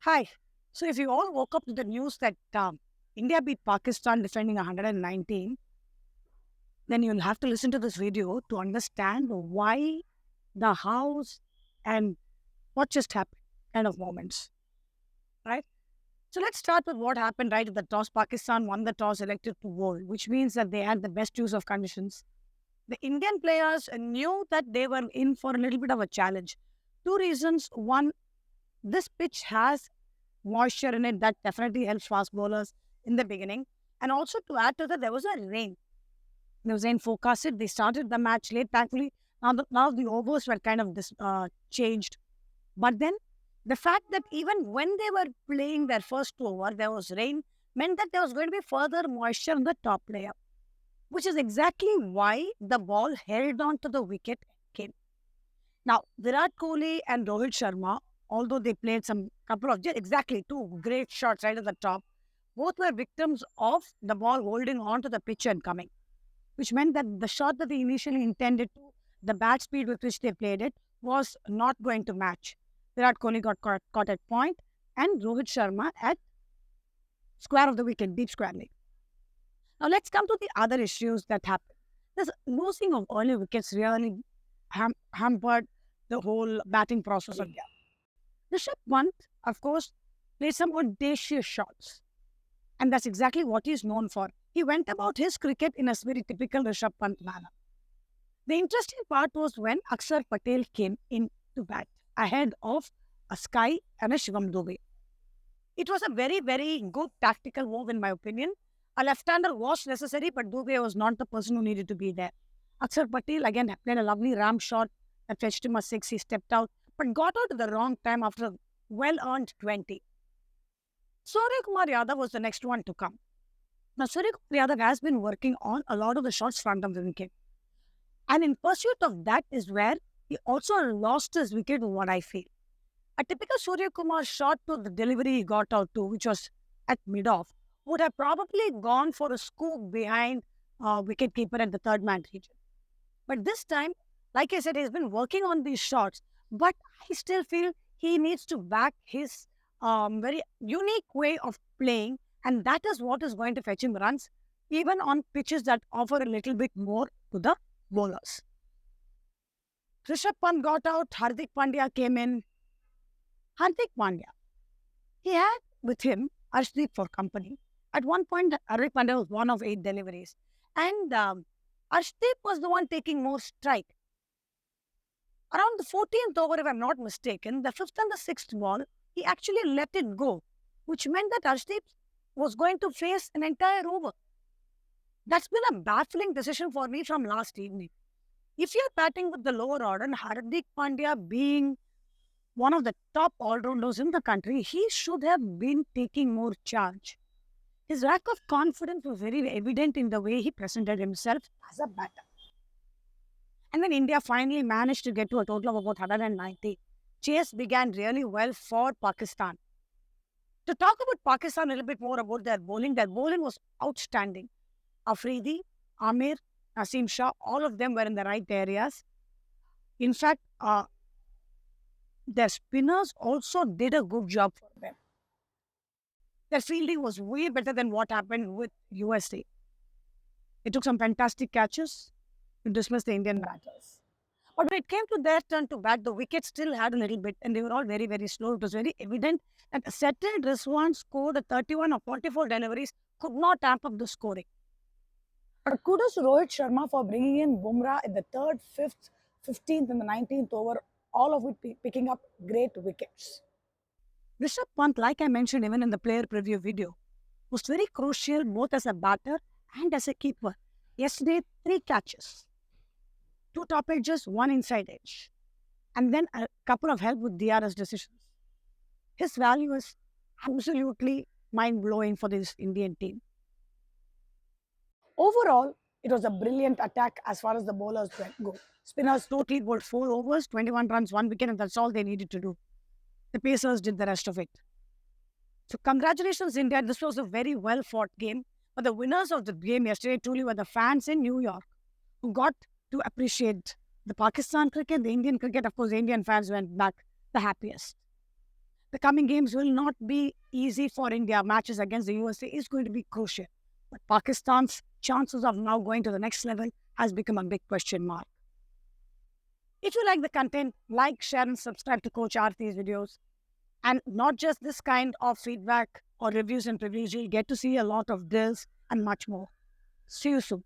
Hi. So, if you all woke up to the news that India beat Pakistan defending 119, then you'll have to listen to this video to understand why, the hows, and what just happened kind of moments, right? So, let's start with what happened right at the toss. Pakistan won the toss, elected to bowl, which means that they had the best use of conditions. The Indian players knew that they were in for a little bit of a challenge. Two reasons. One, this pitch has moisture in it that definitely helps fast bowlers in the beginning. And also to add to that, there was a rain. There was rain forecasted. They started the match late. Thankfully, now the overs were kind of changed. But then the fact that even when they were playing their first over, there was rain meant that there was going to be further moisture on the top layer, which is exactly why the ball held on to the wicket and came. Now, Virat Kohli and Rohit Sharma, although they played some couple of exactly two great shots right at the top, both were victims of the ball holding on to the pitch and coming, which meant that the shot that they initially intended to, the bat speed with which they played it, was not going to match. Virat Kohli got caught at point and Rohit Sharma at square of the wicket, deep square leg. Now let's come to the other issues that happened. This losing of early wickets really hampered the whole batting process of India. Rishabh Pant, of course, played some audacious shots. And that's exactly what he's known for. He went about his cricket in a very typical Rishabh Pant manner. The interesting part was when Akshar Patel came in to bat ahead of a Sky and a Shivam Dube. It was a very, very good tactical move, in my opinion. A left-hander was necessary, but Dube was not the person who needed to be there. Akshar Patel again played a lovely ram shot that fetched him a six. He stepped out, but got out at the wrong time after a well-earned 20. Surya Kumar Yadav was the next one to come. Now, Surya Kumar Yadav has been working on a lot of the shots front of the wicket. And in pursuit of that is where he also lost his wicket, what I feel. A typical Surya Kumar shot to the delivery he got out to, which was at mid-off, would have probably gone for a scoop behind wicket-keeper at the third man region. But this time, like I said, he's been working on these shots, but I still feel he needs to back his very unique way of playing, and that is what is going to fetch him runs, even on pitches that offer a little bit more to the bowlers. Rishabh Pant got out, Hardik Pandya came in. Hardik Pandya, he had with him Arshdeep for company. At one point, Hardik Pandya was one of 8 deliveries, and Arshdeep was the one taking more strike. Around the 14th over, if I'm not mistaken, the fifth and the sixth ball, he actually let it go, which meant that Arshdeep was going to face an entire over. That's been a baffling decision for me from last evening. If you're batting with the lower order, and Hardik Pandya being one of the top all-rounders in the country, he should have been taking more charge. His lack of confidence was very evident in the way he presented himself as a batter. And then India finally managed to get to a total of about 190. Chase began really well for Pakistan. To talk about Pakistan a little bit more about their bowling was outstanding. Afridi, Amir, Naseem Shah, all of them were in the right areas. In fact, their spinners also did a good job for them. Their fielding was way better than what happened with USA. They took some fantastic catches to dismiss the Indian batters. But when it came to their turn to bat, the wicket still had a little bit, and they were all very, very slow. It was very evident that a settled Rizwan scored a 31 or 44 deliveries could not amp up the scoring. But kudos to Rohit Sharma for bringing in Bumrah in the third, fifth, 15th, and the 19th over, all of it picking up great wickets. Rishabh Pant, like I mentioned even in the player preview video, was very crucial both as a batter and as a keeper. Yesterday, 3 catches, 2 top edges, 1 inside edge, and then a couple of help with DRS decisions. His value is absolutely mind-blowing for this Indian team. Overall, it was a brilliant attack as far as the bowlers go. Spinners totally bowled 4 overs, 21 runs, 1 wicket, and that's all they needed to do. The Pacers did the rest of it. So congratulations, India. This was a very well-fought game. But the winners of the game yesterday truly were the fans in New York who got to appreciate the Pakistan cricket, the Indian cricket. Of course, the Indian fans went back the happiest. The coming games will not be easy for India. Matches against the USA is going to be crucial. But Pakistan's chances of now going to the next level has become a big question mark. If you like the content, like, share, and subscribe to Coach Aarti's videos. And not just this kind of feedback or reviews and previews, you'll get to see a lot of this and much more. See you soon.